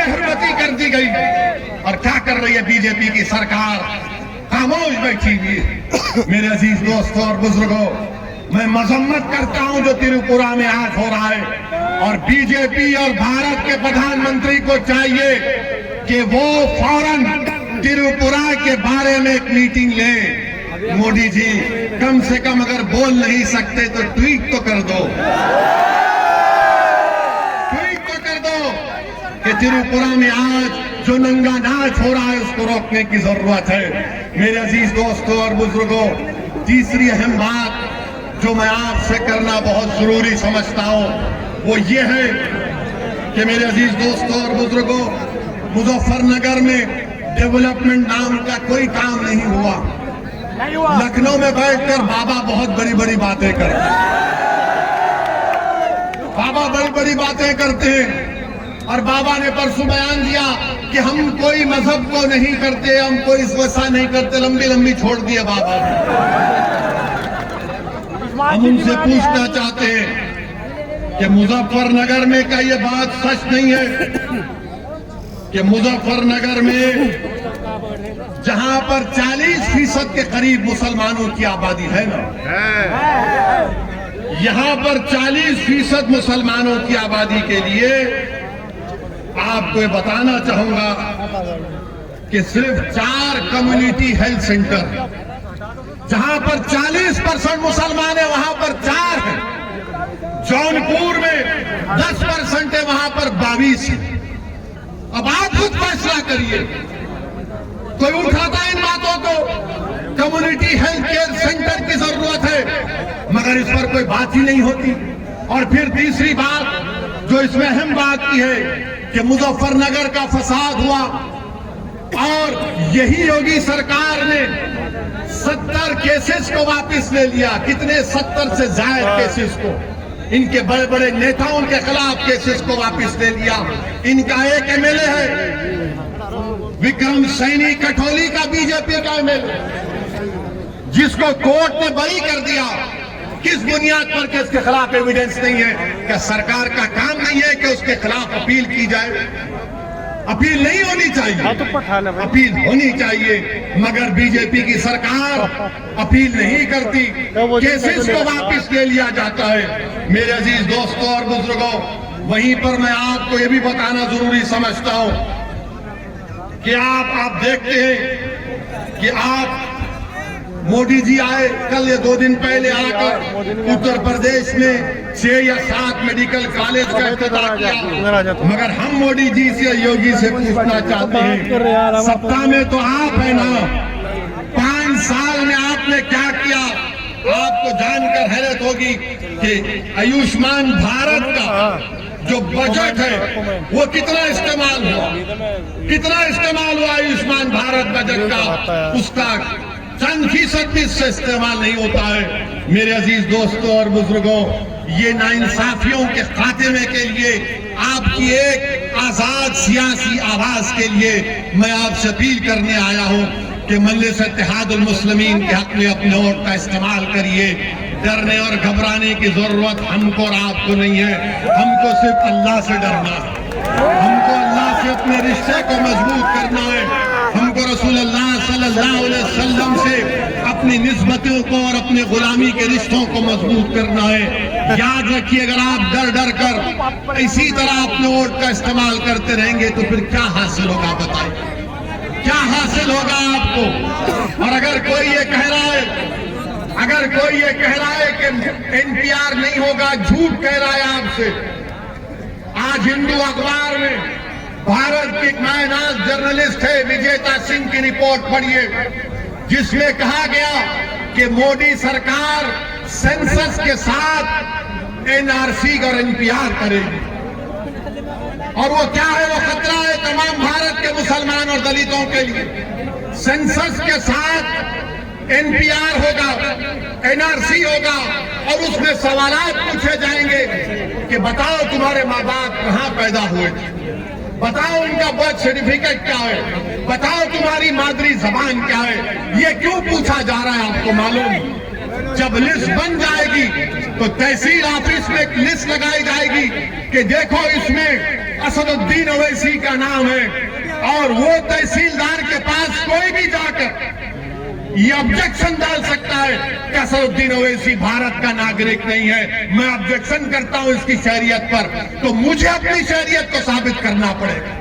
बेहरमती कर दी गई। और क्या कर रही है बीजेपी की सरकार? खामोश बैठी हुई है। मेरे अजीज दोस्तों और बुजुर्गों, मैं मजम्मत करता हूं जो त्रिपुरा में आज हो रहा है। और बीजेपी और भारत के प्रधानमंत्री को चाहिए कि वो फौरन त्रिपुरा के बारे में एक मीटिंग ले। मोदी जी, कम से कम अगर बोल नहीं सकते तो ट्वीट तो कर दो, ट्वीट तो कर दो कि त्रिपुरा में आज जो नंगा नाच हो रहा है उसको रोकने की जरूरत है। मेरे अजीज दोस्तों और बुजुर्गों, तीसरी अहम बात जो मैं आपसे करना बहुत जरूरी समझता हूं वो ये है कि मेरे अजीज दोस्तों और बुजुर्गों, मुजफ्फरनगर में डेवलपमेंट नाम का कोई काम नहीं हुआ। लखनऊ में बैठकर बाबा बहुत बड़ी बड़ी बातें करते हैं, बाबा बड़ी बड़ी बातें करते हैं। और बाबा ने परसों बयान दिया कि हम कोई मजहब को नहीं करते, हम कोई वैसा नहीं करते, लंबी लंबी छोड़ दिए बाबा ने। हम उनसे पूछना चाहते हैं कि मुजफ्फरनगर में क्या ये बात सच नहीं है कि मुजफ्फरनगर में जहां पर 40% के करीब मुसलमानों की आबादी है ना, यहां पर 40% मुसलमानों की आबादी के लिए आपको बताना चाहूंगा कि सिर्फ 4 कम्युनिटी हेल्थ सेंटर, जहां पर 40% मुसलमान है वहां पर 4 है। जौनपुर में 10% है, वहां पर 22 है। अब आप खुद फैसला करिए। कोई उठाता इन बातों को, कम्युनिटी हेल्थ केयर सेंटर की जरूरत है, मगर इस पर कोई बात ही नहीं होती। और फिर तीसरी बात जो इसमें अहम बात की है कि मुजफ्फरनगर का फसाद हुआ और यही योगी सरकार ने 70 केसेस को वापस ले लिया। कितने? 70 से ज्यादा केसेस को, इनके बड़े बड़े नेताओं के खिलाफ केसेस को वापस ले लिया। इनका एक एमएलए है विक्रम सैनी कठौली का, बीजेपी का एमएलए, जिसको कोर्ट ने बरी कर दिया। किस बुनियाद पर कि उसके खिलाफ एविडेंस नहीं है? क्या सरकार का काम नहीं है कि उसके खिलाफ अपील की जाए? अपील नहीं होनी चाहिए, अपील होनी चाहिए, मगर बीजेपी की सरकार अपील नहीं करती, केसेस को वापस ले लिया जाता है। मेरे अजीज दोस्तों और बुजुर्गों, वहीं पर मैं आपको ये भी बताना जरूरी समझता हूं कि आप देखते हैं कि आप मोदी जी आए कल या 2 दिन पहले आकर उत्तर प्रदेश में 6 या 7 मेडिकल कॉलेज का इफ्तिताह किया, मगर हम मोदी जी से, योगी से पूछना चाहते हैं, सत्ता में तो आप है ना, 5 साल में आपने क्या किया? आपको जानकर हैरत होगी कि आयुष्मान भारत का जो बजट है वो कितना इस्तेमाल हुआ, कितना इस्तेमाल हुआ आयुष्मान भारत बजट का? उसका चंद फीसद भी इससे इस्तेमाल नहीं होता है। मेरे अजीज दोस्तों और बुजुर्गों, ये नाइंसाफियों के खात्मे के लिए, आपकी एक आजाद सियासी आवाज के लिए मैं आपसे अपील करने आया हूं कि मजलिस इत्तेहादुल मुस्लिमीन के हक में अपने वोट का इस्तेमाल करिए। डरने और घबराने की जरूरत हमको और आपको नहीं है। हमको सिर्फ अल्लाह से डरना है, हमको अल्लाह से अपने रिश्ते को मजबूत करना है, हमको रसूलुल्लाह सल्लल्लाहु अलैहि वसल्लम से अपनी निस्बतों को और अपने गुलामी के रिश्तों को मजबूत करना है। याद रखिए, अगर आप डर डर कर इसी तरह अपने वोट का इस्तेमाल करते रहेंगे तो फिर क्या हासिल होगा? बताइए, क्या हासिल होगा आपको? और अगर कोई ये कह रहा है, अगर कोई ये कह रहा है कि एनपीआर नहीं होगा, झूठ कह रहा है आपसे। आज हिंदू अखबार में भारत की नायनाज जर्नलिस्ट है विजेता सिंह की रिपोर्ट पढ़िए, जिसमें कहा गया कि मोदी सरकार सेंसस के साथ एनआरसी और एनपीआर करेगी। और वो क्या है? वो खतरा है तमाम भारत के मुसलमान और दलितों के लिए। सेंसस के साथ एनपीआर होगा, एनआरसी होगा और उसमें सवालात पूछे जाएंगे कि बताओ तुम्हारे माँ बाप कहाँ पैदा हुए थे, बताओ उनका बर्थ सर्टिफिकेट क्या है, बताओ तुम्हारी मादरी जबान क्या है। ये क्यों पूछा जा रहा है आपको मालूम? जब लिस्ट बन जाएगी तो तहसील ऑफिस में एक लिस्ट लगाई जाएगी कि देखो इसमें असदुद्दीन ओवैसी का नाम है, और वो तहसीलदार के पास कोई भी जाकर ये ऑब्जेक्शन डाल सकता है कि असदुद्दीन ओवैसी भारत का नागरिक नहीं है, मैं ऑब्जेक्शन करता हूं इसकी शहरियत पर, तो मुझे अपनी शहरियत को साबित करना पड़ेगा।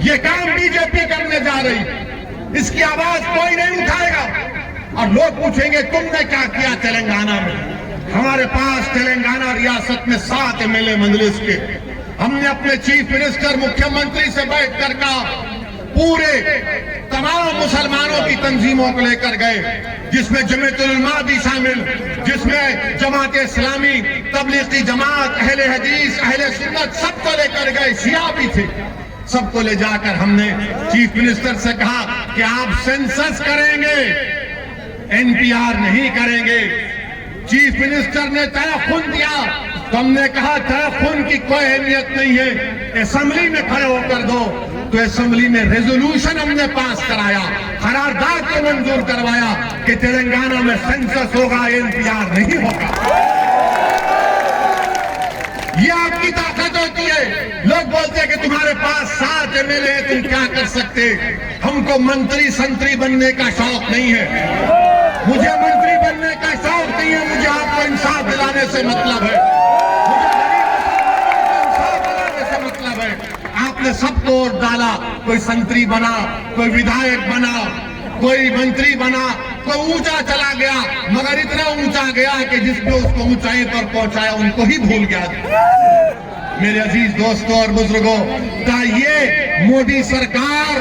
ये काम बीजेपी करने जा रही, इसकी आवाज कोई नहीं उठाएगा। और लोग पूछेंगे तुमने क्या किया तेलंगाना में। हमारे पास तेलंगाना रियासत में 7 एमएलए मजलिस के, हमने अपने चीफ मिनिस्टर मुख्यमंत्री से बैठकर कहा, पूरे तमाम मुसलमानों की तंजीमों को लेकर गए, जिसमें जमीयतुल उलमा भी शामिल, जिसमें जमात इस्लामी, तबलीगी जमात, अहले हदीस, अहले सुन्नत, सबको लेकर गए, शिया भी थे। सबको ले जाकर हमने चीफ मिनिस्टर से कहा कि आप सेंसस करेंगे, एनपीआर नहीं करेंगे। चीफ मिनिस्टर ने तयखुन दिया, तो हमने कहा तयखुन की कोई अहमियत नहीं है, असेंबली में खड़े होकर दो। तो असेंबली में रेजोल्यूशन हमने पास कराया, करारदाद को मंजूर करवाया कि तेलंगाना में सेंसस होगा, एनपीआर नहीं होगा। ये आपकी ताकत होती है। लोग बोलते हैं कि तुम्हारे पास 7 एमएलए है, तुम क्या कर सकते। हमको मंत्री संतरी बनने का शौक नहीं है, मुझे मंत्री बनने का शौक नहीं है, मुझे आपको इंसाफ दिलाने से मतलब है, मुझे इंसाफ दिलाने से मतलब है। आपने सबको वोट डाला, कोई संतरी बना, कोई विधायक बना, कोई मंत्री बना, कोई ऊंचा चला गया, मगर इतना ऊंचा गया कि जिसने उसको ऊंचाई पर पहुंचाया उनको ही भूल गया। मेरे अजीज दोस्तों और बुजुर्गों, ये मोदी सरकार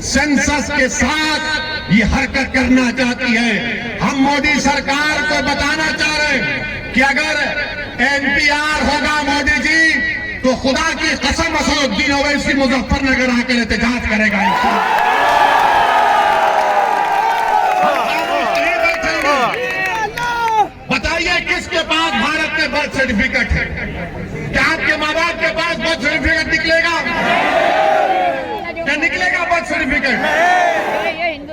सेंसस के साथ ये हरकत करना चाहती है। हम मोदी सरकार को बताना चाह रहे हैं कि अगर एनपीआर होगा मोदी जी, तो खुदा की कसम असदुद्दीन ओवैसी मुजफ्फरनगर आकर एहतजाज करेगा। बताइए किसके पास भारत के बर्थ सर्टिफिकेट है? क्या आपके माँ बाप के पास बर्थ सर्टिफिकेट निकलेगा? क्या निकलेगा बर्थ सर्टिफिकेट?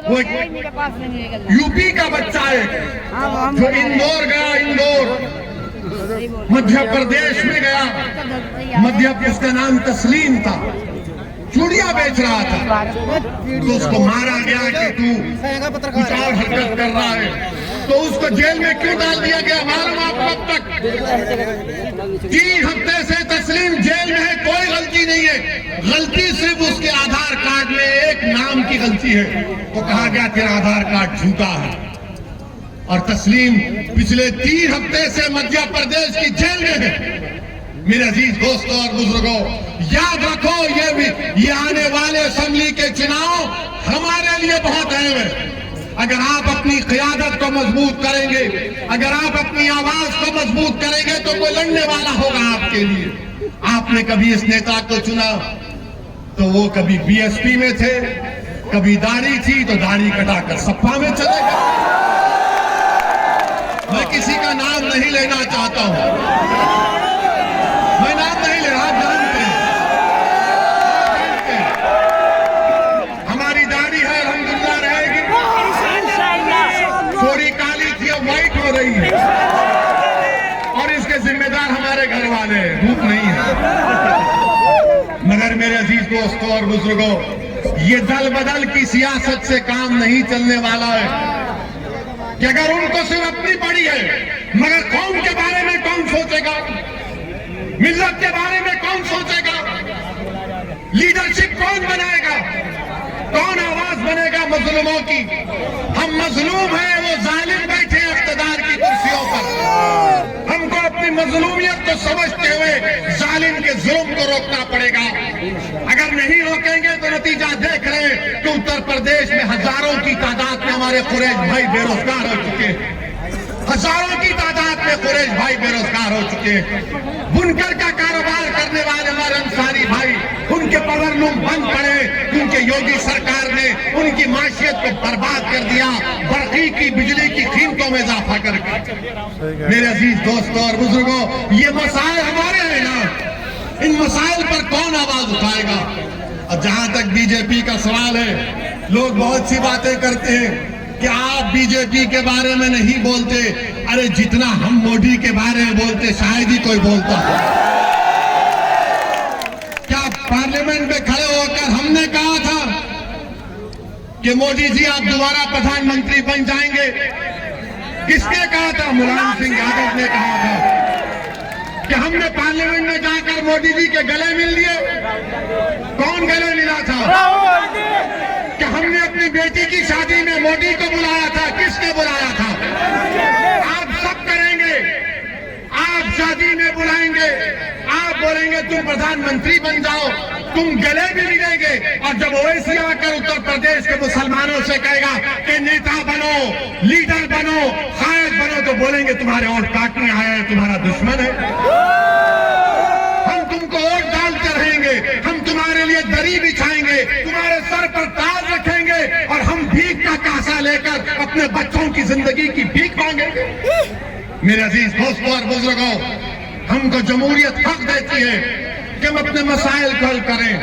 वो यूपी का बच्चा है जो इंदौर गया, इंदौर मध्य प्रदेश में गया, मध्य उसका नाम तस्लीम था, चूड़ियां बेच रहा था, तो उसको मारा गया कि तू कुछ और हरकत कर रहा है, तो उसको जेल में क्यों डाल दिया गया मालूम आपको? अब तक 3 हफ्ते से तस्लीम जेल में है, कोई गलती नहीं है, गलती सिर्फ उसके आधार कार्ड में एक नाम की गलती है, तो कहा गया तेरा आधार कार्ड झूठा है। और तस्लीम पिछले 3 हफ्ते से मध्य प्रदेश की जेल में है। मेरे अजीज दोस्तों और बुजुर्गों, याद रखो ये आने वाले असेंबली के चुनाव हमारे लिए बहुत अहम है। अगर आप अपनी क़यादत को मजबूत करेंगे, अगर आप अपनी आवाज को मजबूत करेंगे, तो कोई लड़ने वाला होगा आपके लिए। आपने कभी इस नेता को चुना तो वो कभी बीएसपी में थे, कभी दाढ़ी थी तो दाढ़ी कटाकर सपा में चले गए। मैं किसी का नाम नहीं लेना चाहता हूं, मैं नाम नहीं ले रहा, आप जानते हैं। हमारी दाढ़ी है, अल्हम्दुलिल्लाह रहेगी, थोड़ी काली थी अब व्हाइट हो रही है, और इसके जिम्मेदार हमारे घर वाले हैं, धूप नहीं है। मगर मेरे अजीज दोस्तों और बुजुर्गों, ये दल बदल की सियासत से काम नहीं चलने वाला है कि अगर उनको सिर्फ अपनी पड़ी है, मगर कौम के बारे में कौन सोचेगा, मिल्लत के बारे में कौन सोचेगा, लीडरशिप कौन बनाएगा, कौन आवाज बनेगा मजलूमों की? हम मजलूम हैं, वो जालिम बैठे इख्तिदार की कुर्सियों पर। हमको अपनी मजलूमियत को समझते हुए जालिम के जुल्म को रोकना पड़ेगा। अगर नहीं रोकेंगे तो नतीजा देख रहे हैं कि उत्तर प्रदेश में हजारों की तादाद में हमारे कुरैश भाई बेरोजगार हो चुके हैं, हजारों की तादाद में कुरैश भाई बेरोजगार हो चुके हैं। बुनकर का कारोबार करने वाले हमारे अंसारी भाई, उनके पावरलूम बंद पड़े, उनके योगी सरकार ने उनकी माशियत को बर्बाद कर दिया, बरकी की बिजली की कीमतों में इजाफा करके। मेरे अजीज दोस्तों और बुजुर्गों, ये मसाइल हमारे हैं ना, इन मसाइल पर कौन आवाज उठाएगा? और जहां तक बीजेपी का सवाल है, लोग बहुत सी बातें करते हैं कि आप बीजेपी के बारे में नहीं बोलते। अरे जितना हम मोदी के बारे में बोलते शायद ही कोई बोलता है, पार्लियामेंट में खड़े होकर हमने कहा था कि मोदी जी आप दोबारा प्रधानमंत्री बन जाएंगे। किसने कहा था? मुलायम सिंह यादव ने कहा था कि हमने पार्लियामेंट में जाकर मोदी जी के गले मिल लिए। कौन गले मिला था? कि हमने अपनी बेटी की शादी में मोदी को बुलाया था। किसने बुलाया था? आप सब करेंगे, आप शादी में बुलाएंगे, आप बोलेंगे तुम प्रधानमंत्री बन जाओ, तुम गले भी मिलेंगे। और जब ओवैसी आकर उत्तर प्रदेश के मुसलमानों से कहेगा कि नेता बनो, लीडर बनो, कायद बनो, तो बोलेंगे तुम्हारे वोट काटने आया है, तुम्हारा दुश्मन है। हम तुमको वोट डालते रहेंगे, हम तुम्हारे लिए दरी बिछाएंगे, तुम्हारे सर पर ताज रखेंगे और हम भीख का कासा लेकर अपने बच्चों की जिंदगी की भीख मांगेंगे। मेरे अजीज दोस्तों और बुजुर्गों, हमको जमहूरियत हक देती है कि हम अपने मसाइल को हल करें।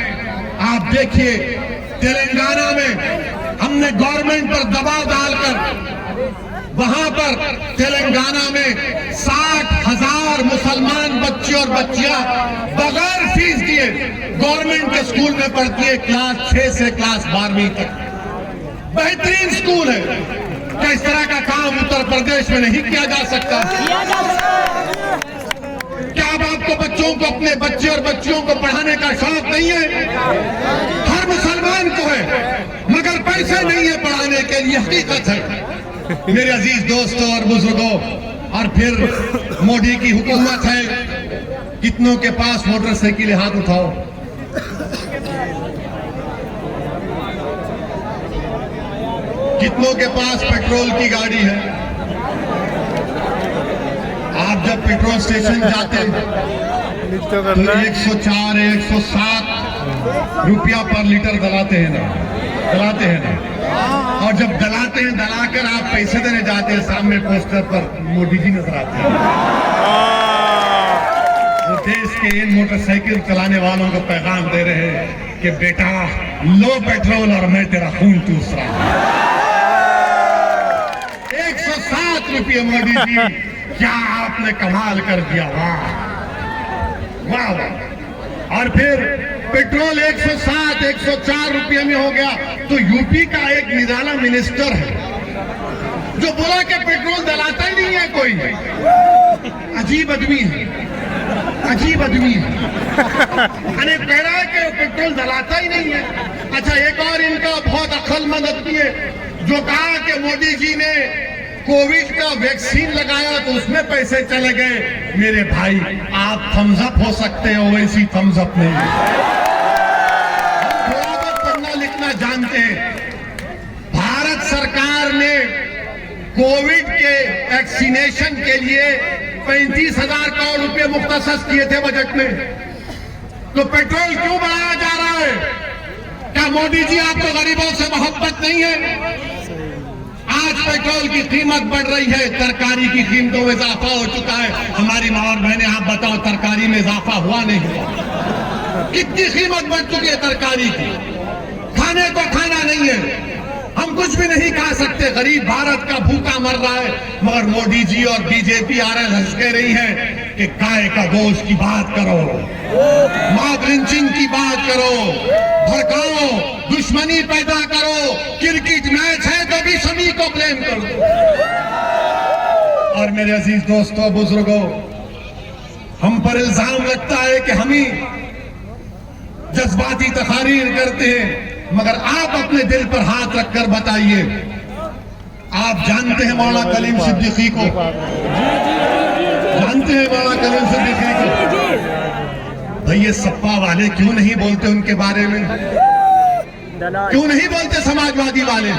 आप देखिए तेलंगाना में हमने गवर्नमेंट पर दबाव डालकर वहां पर तेलंगाना में 60,000 मुसलमान बच्चे और बच्चियां बगैर फीस दिए गवर्नमेंट के स्कूल में पढ़ती है, क्लास 6 से क्लास 12वीं तक। बेहतरीन स्कूल है। क्या इस तरह का काम उत्तर प्रदेश में नहीं किया जा सकता? क्या अब आपको बच्चों को, अपने बच्चे और बच्चियों को पढ़ाने का शौक नहीं है? हर मुसलमान को है, मगर पैसे नहीं है पढ़ाने के लिए। हकीकत है मेरे अजीज दोस्तों और बुजुर्गों। और फिर मोदी की हुकूमत है, कितनों के पास मोटरसाइकिल है? हाथ उठाओ। कितनों के पास पेट्रोल की गाड़ी है? आप जब पेट्रोल स्टेशन जाते हैं तो 104, 107 रुपया पर लीटर दलाते हैं ना। और जब दलाते हैं, दलाकर आप पैसे देने जाते हैं, सामने पोस्टर पर मोदी जी नजर आते हैं। वो देश के इन मोटरसाइकिल चलाने वालों को पैगाम दे रहे हैं कि बेटा लो पेट्रोल और मैं तेरा खून चूस रहा हूं। 107 रुपये मोदी जी, क्या आपने कमाल कर दिया। वाह वाह वाह। और फिर पेट्रोल 107, 104 रुपये में हो गया तो यूपी का एक निराला मिनिस्टर है जो बोला कि पेट्रोल दलाता ही नहीं है कोई। अजीब आदमी है, अजीब आदमी है। अरे कह रहा है कि पेट्रोल दलाता ही नहीं है। अच्छा, एक और इनका बहुत अक्लमंद आदमी है जो कहा कि मोदी जी ने कोविड का वैक्सीन लगाया तो उसमें पैसे चले गए। मेरे भाई, आप थम्स अप हो सकते हो, वैसी थम्स अप नहीं। थोड़ा बहुत पढ़ना लिखना जानते हैं। भारत सरकार ने कोविड के वैक्सीनेशन के लिए 35,000 करोड़ रुपए मुख्तसस किए थे बजट में। तो पेट्रोल क्यों बढ़ाया जा रहा है? क्या मोदी जी आपको गरीबों से मोहब्बत नहीं है? आज पेट्रोल की कीमत बढ़ रही है, तरकारी की कीमतों में इजाफा हो चुका है। हमारी माँ और बहनें, आप बताओ तरकारी में इजाफा हुआ नहीं हुआ? कितनी कीमत बढ़ चुकी है तरकारी की। खाने को खाना नहीं है, हम कुछ भी नहीं खा सकते। गरीब भारत का भूखा मर रहा है, मगर मोदी जी और बीजेपी आरएसएस कह रही है कि गाय का गोश्त की बात करो, मॉब लिंचिंग की बात करो, भड़काओ, दुश्मनी पैदा करो, क्रिकेट मैच है तो भी सभी को ब्लेम करो। और मेरे अजीज दोस्तों बुजुर्गों, हम पर इल्जाम लगता है कि हम ही जज्बाती तकारीर करते हैं, मगर आप अपने दिल पर हाथ रखकर बताइए, आप जानते हैं मौलाना कलीम सिद्दीकी को? जानते हैं मौलाना कलीम सिद्दीकी को? भाई, ये सपा वाले क्यों नहीं बोलते उनके बारे में? क्यों नहीं बोलते समाजवादी वाले?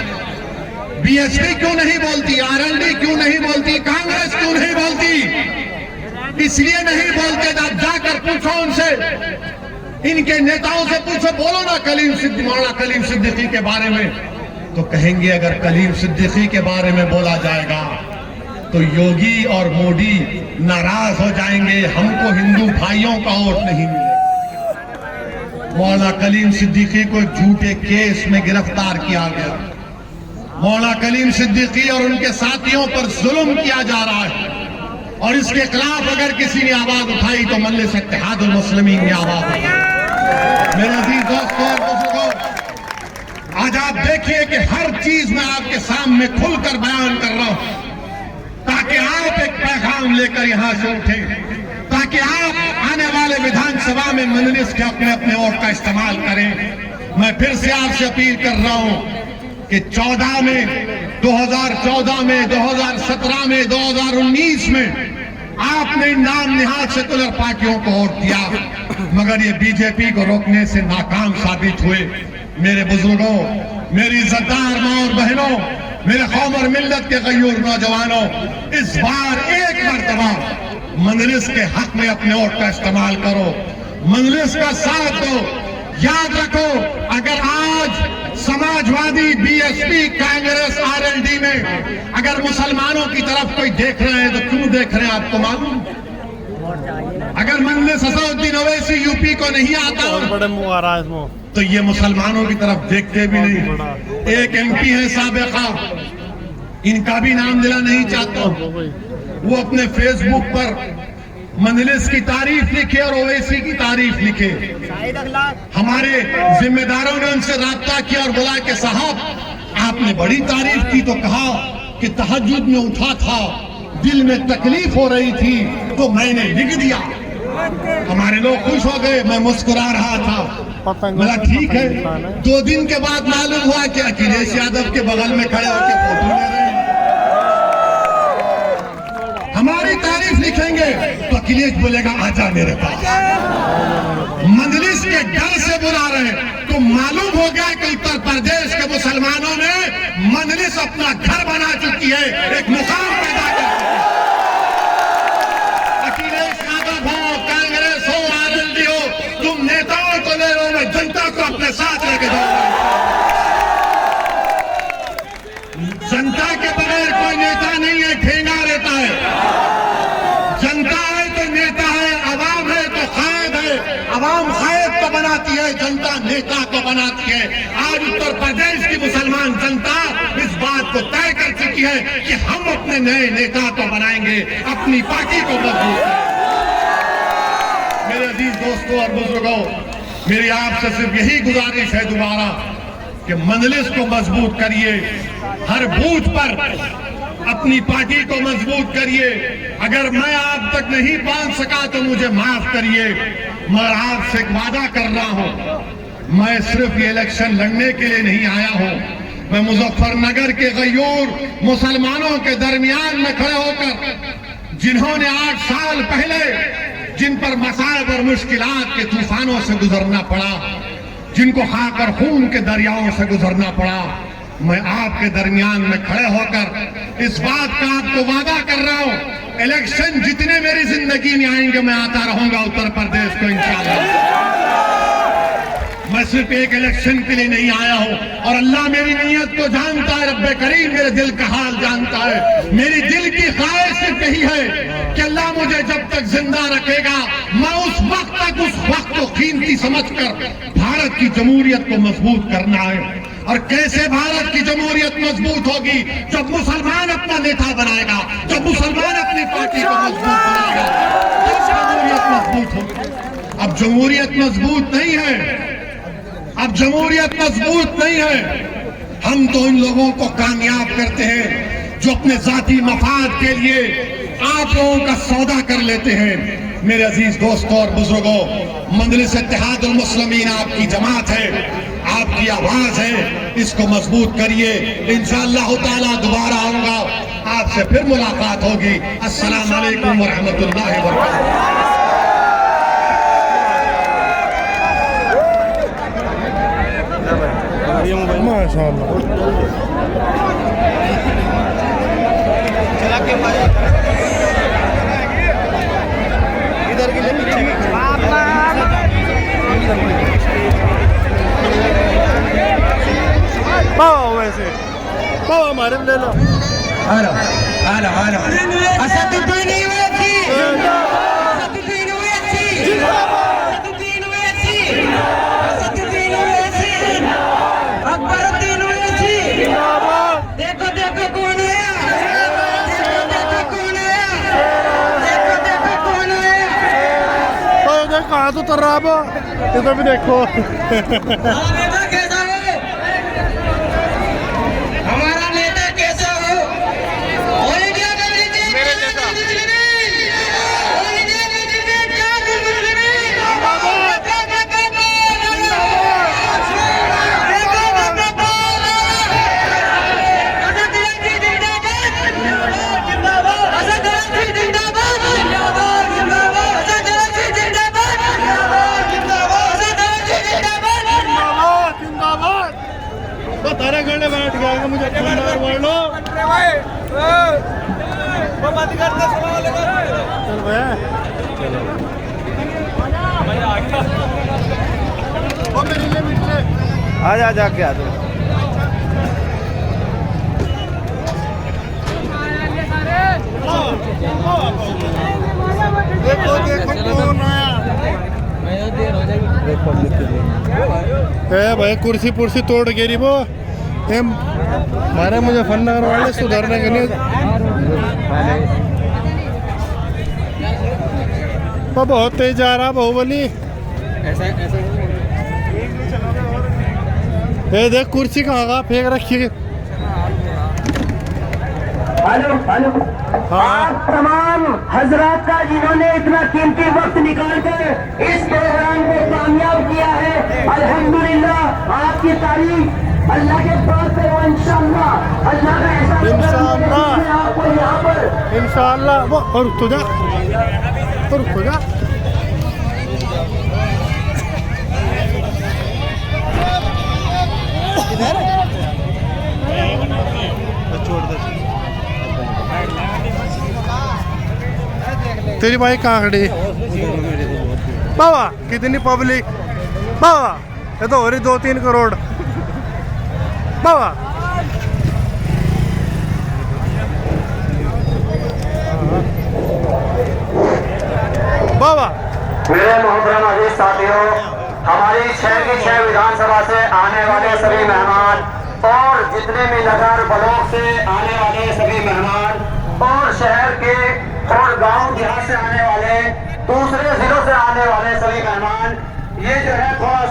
बीएसपी क्यों नहीं बोलती? आरएलडी क्यों नहीं बोलती? कांग्रेस क्यों नहीं बोलती? इसलिए नहीं बोलते, जब जाकर पूछो उनसे, इनके नेताओं से पूछो, बोलो ना मौलाना कलीम सिद्दीकी के बारे में, तो कहेंगे अगर कलीम सिद्दीकी के बारे में बोला जाएगा तो योगी और मोदी नाराज हो जाएंगे, हमको हिंदू भाइयों का वोट नहीं मिलेगा। मौलाना कलीम सिद्दीकी को झूठे केस में गिरफ्तार किया गया। मौलाना कलीम सिद्दीकी और उनके साथियों पर जुल्म किया जा रहा है, और इसके खिलाफ अगर किसी ने आवाज उठाई तो मजलिस इत्तेहादुल मुस्लिमीन ने आवाज उठाई। मेरे अजीज दोस्तों और बुजुर्गों, आज आप देखिए कि हर चीज मैं आपके सामने खुलकर बयान कर रहा हूं ताकि आप एक पैगाम लेकर यहां से उठें, ताकि आप आने वाले विधानसभा में मजलिस के अपने अपने वोट का इस्तेमाल करें। मैं फिर से आपसे अपील कर रहा हूं कि 14 में, 2014 में, 2017 में, 2019 में आपने नाम निहाद सेकुलर पार्टियों को वोट दिया, मगर ये बीजेपी को रोकने से नाकाम साबित हुए। मेरे बुजुर्गों, मेरी इज्जतदार मां और बहनों, मेरे कौम और मिल्लत के गयूर नौजवानों, इस बार एक मरतबा मजलिस के हक में अपने वोट का इस्तेमाल करो, मजलिस का साथ दो। याद रखो, अगर आज समाजवादी, बीएसपी, कांग्रेस, आरएलडी में अगर मुसलमानों की तरफ कोई देख रहे हैं तो क्यों देख रहे हैं आपको मालूम? अगर मजलिस असदुद्दीन ओवैसी यूपी को नहीं आता तो ये मुसलमानों की तरफ देखते भी नहीं। एक एमपी है साबिका, इनका भी नाम लेना नहीं चाहता, वो अपने फेसबुक पर मजलिस की तारीफ लिखे और ओवैसी की तारीफ लिखे। हमारे जिम्मेदारों ने उनसे राब्ता किया और बोला कि साहब आपने बड़ी तारीफ की, तो कहा कि तहज्जुद में उठा था, दिल में तकलीफ हो रही थी तो मैंने लिख दिया। हमारे लोग खुश हो गए, मैं मुस्कुरा रहा था। बोला ठीक है। 2 दिन के बाद मालूम हुआ कि अखिलेश यादव के बगल में खड़े होकर फोटो ले रहे हैं। हमारी तारीफ लिखेंगे तो अखिलेश बोलेगा आजा मेरे पास। मजलिस के डर से बुला रहे हैं तो मालूम हो गया कि उत्तर प्रदेश के मुसलमानों में मजलिस अपना घर बना चुकी है, एक मुकाम पैदा कर चुकी है। अखिलेश यादव हो, कांग्रेस हो, आरएलडी हो, तुम नेताओं को ले लो, मैं जनता को अपने साथ लेके जाऊंगा। जनता के बगैर कोई नेता नहीं है, ठेंगा रहता है। जनता है तो नेता है, अवाम है तो कायद है। अवाम कायद को बनाती है, जनता नेता को बनाती है। आज उत्तर प्रदेश की मुसलमान जनता इस बात को तय कर चुकी है कि हम अपने नए नेता को बनाएंगे, अपनी पार्टी को मजबूत करेंगे। मेरे अजीज दोस्तों और बुजुर्गों, मेरी आपसे सिर्फ यही गुजारिश है दोबारा कि मजलिस को मजबूत करिए, हर बूथ पर अपनी पार्टी को मजबूत करिए। अगर मैं आप तक नहीं पहुंच सका तो मुझे माफ करिए, मैं आपसे एक वादा कर रहा हूं, मैं सिर्फ ये इलेक्शन लड़ने के लिए नहीं आया हूं। मैं मुजफ्फरनगर के गयूर मुसलमानों के दरमियान में खड़े होकर जिन्होंने 8 साल पहले जिन पर मसाइब और मुश्किलात के तूफानों से गुजरना पड़ा, जिनको खाकर खून के दरियाओं से गुजरना पड़ा, मैं आपके दरमियान में खड़े होकर इस बात का आपको वादा कर रहा हूं, इलेक्शन जितने मेरी जिंदगी में आएंगे मैं आता रहूंगा उत्तर प्रदेश को इंशाअल्लाह। मैं सिर्फ एक इलेक्शन के लिए नहीं आया हूं और अल्लाह मेरी नीयत को जानता है, रब्बे करीम मेरे दिल का हाल जानता है। मेरी दिल की ख्वाहिश सिर्फ यही है कि अल्लाह मुझे जब तक जिंदा रखेगा मैं उस वक्त को कीमती समझकर भारत की जमहूरियत को मजबूत करना है। और कैसे भारत की जमहूरियत मजबूत होगी? जब मुसलमान अपना नेता बनाएगा, जब मुसलमान अपनी पार्टी को मजबूत बनाएगा, तब जमहूरियत मजबूत होगी। अब जमहूरियत मजबूत नहीं है, अब जमहूरियत मजबूत नहीं है। हम तो इन लोगों को कामयाब करते हैं जो अपने जाती मफाद के लिए आप लोगों का सौदा कर लेते हैं। मेरे अजीज दोस्तों और बुजुर्गों, मजलिस इत्तेहादुल मुस्लिमीन आपकी जमात है, आपकी आवाज है, इसको मजबूत करिए। इंशाअल्लाह ताला दोबारा आऊंगा, आपसे फिर मुलाकात होगी। अस्सलाम वालेकुम व रहमतुल्लाहि व बरकातहू। माशाअल्लाह। इधर के लिए पाओ वैसे पाओ हमारे ले लो। आना आना आना असदुद्दीन ओवैसी, असदुद्दीन ओवैसी, असदुद्दीन ओवैसी, असदुद्दीन ओवैसी, अकबरुद्दीन ओवैसी। देखो देखो कौन है, देखो देखो कौन है, देखो देखो कौन है। हाथ उतर रहा अब इधर भी देखो। हमारा नेता कैसा है? हमारा नेता कैसा हो? ऑल इंडिया का लीजिए मेरे जैसा। ऑल इंडिया का लीजिए क्या तारा करने बैठ गया मुझे मार लो वो बात करते चल भैया आ जा जाके आ दो देखो कौन आया भाई कुर्सी पुर्सी तोड़ गिरी वो मारे मुझे फन्नार वाले सुधारने के लिए वो बहुत तेज जा रहा बाहुबली ये देख कुर्सी कहाँ का फेंक रखी है। हेलो हेलो आप तमाम हजरात का जिन्होंने इतना कीमती वक्त निकाल कर इस प्रोग्राम को कामयाब किया है, अल्हम्दुलिल्लाह आपकी तारीफ अल्लाह के पास से वो इंशाअल्लाह अल्लाह का ऐसा इंशाअल्लाह आपको यहाँ पर इंशाअल्लाह वो और तो जा तेरी बाइक कहाँ खड़ी बाबा कितनी पब्लिक बाबा ये तो हो रही 2-3 करोड़ बाबा बाबा मेरे मोहतरम अजीज साथियों, हमारी 6 की 6 विधानसभा से आने वाले सभी मेहमान और जितने भी नगर ब्लॉक से आने वाले सभी मेहमान और शहर के और गांव देहात से आने वाले दूसरे जिलों से आने वाले सभी मेहमान ये जो है थोड़ा